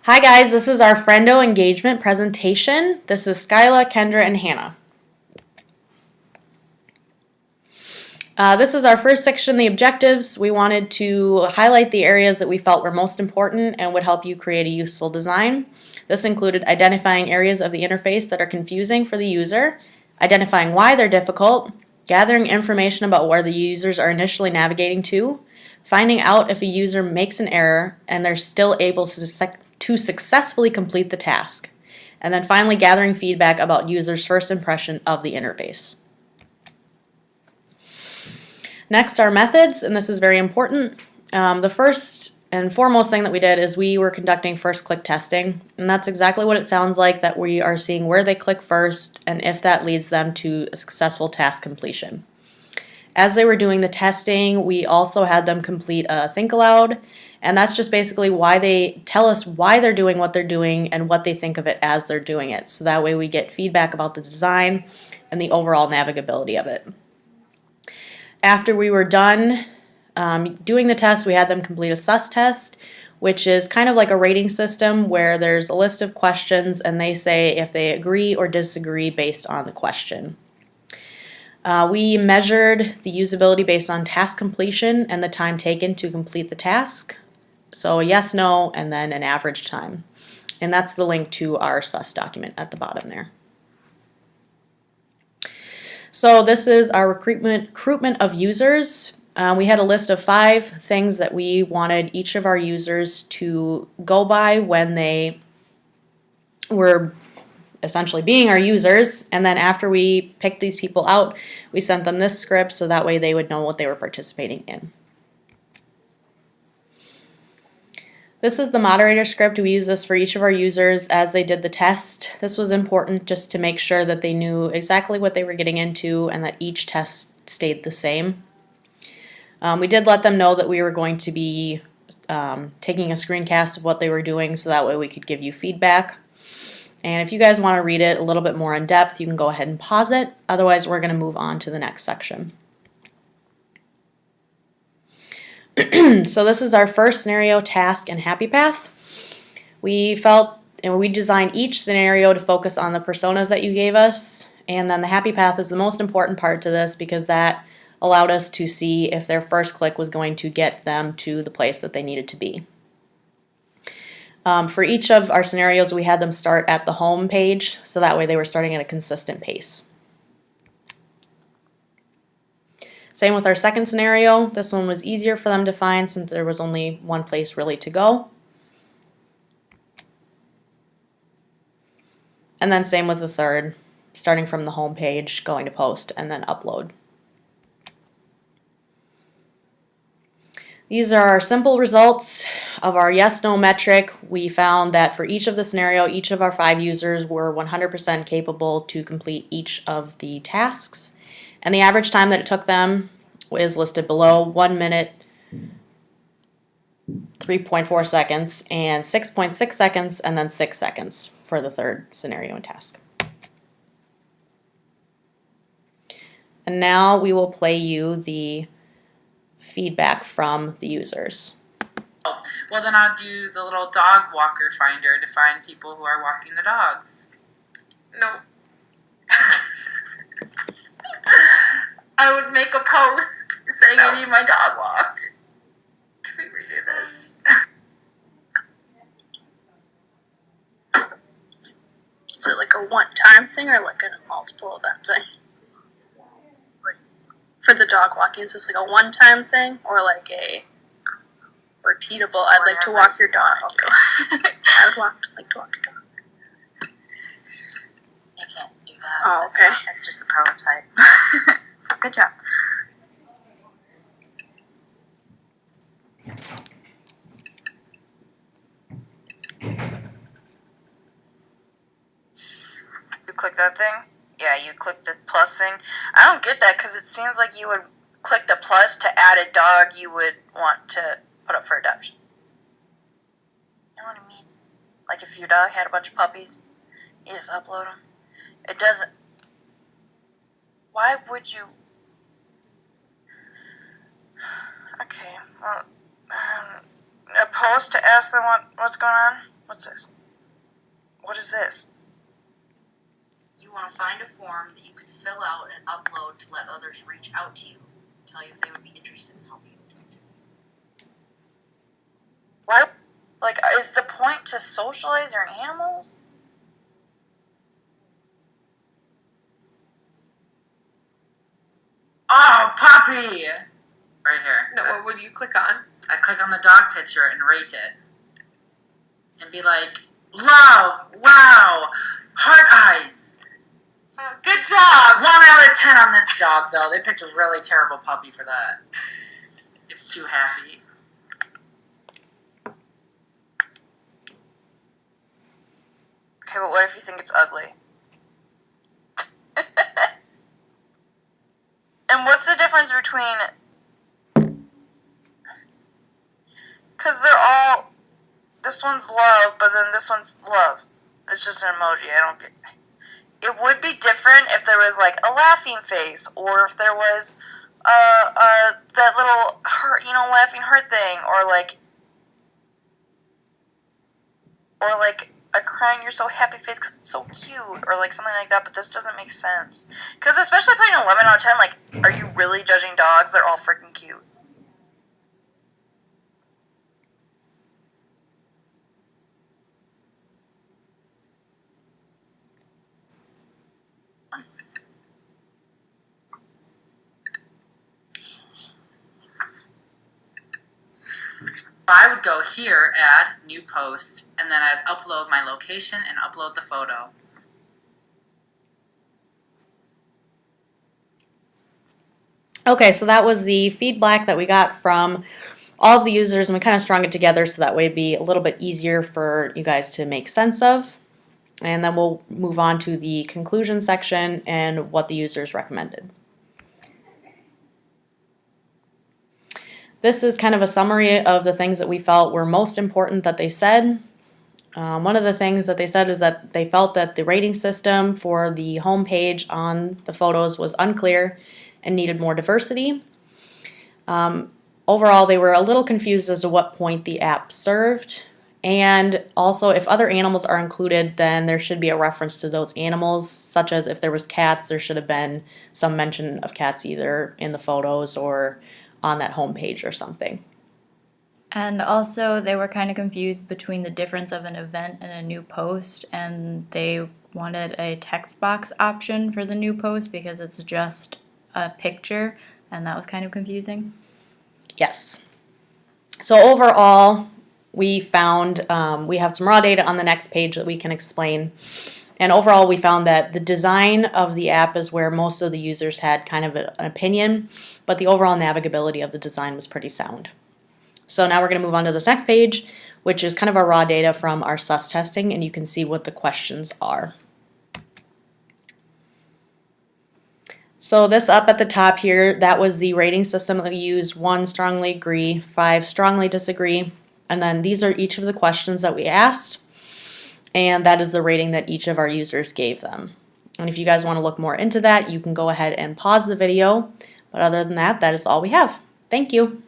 Hi guys, this is our Friendo engagement presentation. This is Skyla, Kendra, and Hannah. This is our first section, the objectives. We wanted to highlight the areas that we felt were most important and would help you create a useful design. This included identifying areas of the interface that are confusing for the user, identifying why they're difficult, gathering information about where the users are initially navigating to, finding out if a user makes an error and they're still able to successfully complete the task, and then finally gathering feedback about users' first impression of the interface. Next are methods, and this is very important. The first and foremost thing that we did is we were conducting first click testing, and that's exactly what it sounds like, that we are seeing where they click first and if that leads them to a successful task completion. As they were doing the testing, we also had them complete a think aloud, and that's just basically why they tell us why they're doing what they're doing and what they think of it as they're doing it. So that way we get feedback about the design and the overall navigability of it. After we were done doing the test, we had them complete a sus test, which is kind of like a rating system where there's a list of questions and they say if they agree or disagree based on the question. We measured the usability based on task completion and the time taken to complete the task. So a yes, no, and then an average time. And that's the link to our sus document at the bottom there. So this is our recruitment of users. We had a list of 5 things that we wanted each of our users to go by when they were essentially being our users, and then after we picked these people out, we sent them this script so that way they would know what they were participating in. This is the moderator script. We use this for each of our users as they did the test. This was important just to make sure that they knew exactly what they were getting into and that each test stayed the same. We did let them know that we were going to be taking a screencast of what they were doing so that way we could give you feedback. And if you guys want to read it a little bit more in depth, you can go ahead and pause it. Otherwise, we're going to move on to the next section. So this is our first scenario, task, and happy path. We felt and we designed each scenario to focus on the personas that you gave us, and then the happy path is the most important part to this because that allowed us to see if their first click was going to get them to the place that they needed to be. For each of our scenarios, we had them start at the home page, so that way they were starting at a consistent pace. Same with our second scenario. This one was easier for them to find since there was only one place really to go. And then same with the third, starting from the home page, going to post, and then upload. These are our simple results of our yes-no metric. We found that for each of the scenario, each of our 5 users were 100% capable to complete each of the tasks. And the average time that it took them is listed below: 1 minute, 3.4 seconds, and 6.6 seconds, and then 6 seconds for the third scenario and task. And now we will play you the feedback from the users. Well, then I'll do the little dog walker finder to find people who are walking the dogs. No. I would make a post saying I need my dog walked. Can we redo this? Is it like a one-time thing or like a multiple event thing? For the dog walking, is this like a one-time thing or like a repeatable, I'd like to walk your dog? Okay. I would like to walk your dog. You can't do that. Oh, okay. It's just a prototype. Good job. You click that thing? Yeah, you click the plus thing. I don't get that because it seems like you would click the plus to add a dog you would want to put up for adoption. You know what I mean? Like if your dog had a bunch of puppies, you just upload them. It doesn't. Why would you? Okay, well, a post to ask them what's going on? What's this? What is this? You want to find a form that you could fill out and upload to let others reach out to you, tell you if they would be interested in helping you with something. Why? Like, is the point to socialize your animals? Oh, puppy! Right here. No, what would you click on? I click on the dog picture and rate it. And be like, love, wow, heart eyes. Good job! 1 out of 10 on this dog, though. They picked a really terrible puppy for that. It's too happy. Okay, but what if you think it's ugly? And what's the difference between... Because they're all... This one's love, but then this one's love. It's just an emoji. I don't get... It would be different if there was, like, a laughing face, or if there was, that little heart, laughing heart thing, or, like, a crying you're so happy face because it's so cute, or, like, something like that, but this doesn't make sense. Because especially putting 11 out of 10, like, are you really judging dogs? They're all freaking cute. I would go here, add, new post, and then I'd upload my location and upload the photo. Okay, so that was the feedback that we got from all of the users, and we kind of strung it together so that way it'd be a little bit easier for you guys to make sense of. And then we'll move on to the conclusion section and what the users recommended. This is kind of a summary of the things that we felt were most important that they said. One of the things that they said is that they felt that the rating system for the home page on the photos was unclear and needed more diversity. Overall, they were a little confused as to what point the app served. And also, if other animals are included, then there should be a reference to those animals, such as if there was cats, there should have been some mention of cats either in the photos or on that home page or something. And also they were kind of confused between the difference of an event and a new post, and they wanted a text box option for the new post because it's just a picture, and that was kind of confusing. Yes. So overall, we found, we have some raw data on the next page that we can explain. And overall, we found that the design of the app is where most of the users had kind of an opinion, but the overall navigability of the design was pretty sound. So now we're going to move on to this next page, which is kind of our raw data from our sus testing, and you can see what the questions are. So this up at the top here, that was the rating system that we used. 1, strongly agree, 5, strongly disagree, and then these are each of the questions that we asked. And that is the rating that each of our users gave them. And if you guys want to look more into that, you can go ahead and pause the video. But other than that, that is all we have. Thank you.